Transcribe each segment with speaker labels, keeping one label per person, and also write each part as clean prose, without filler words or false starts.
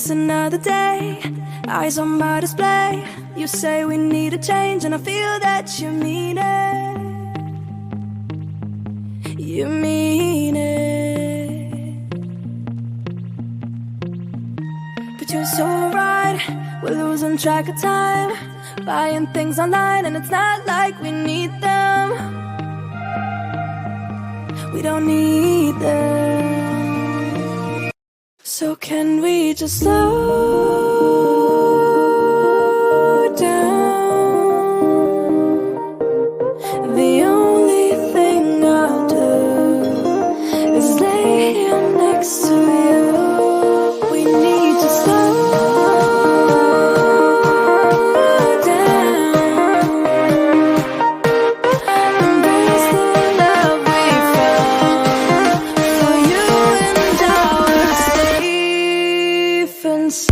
Speaker 1: It's another day, eyes on my display. You say we need a change, and I feel that you mean it. You mean it. But you're so right, we're losing track of time, buying things online, and it's not like we need them. We don't need them. So can we just slow down? The only thing I'll do is lay here next to you. We need to slow down. Embrace the love we found. For you and I are safe and sound.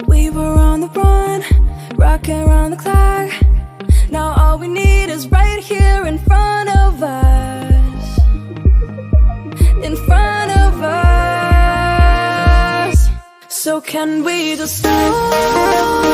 Speaker 1: We were on the run, rocking around the clock. Now all we need is right here in front of us. In front of us. So can we just slow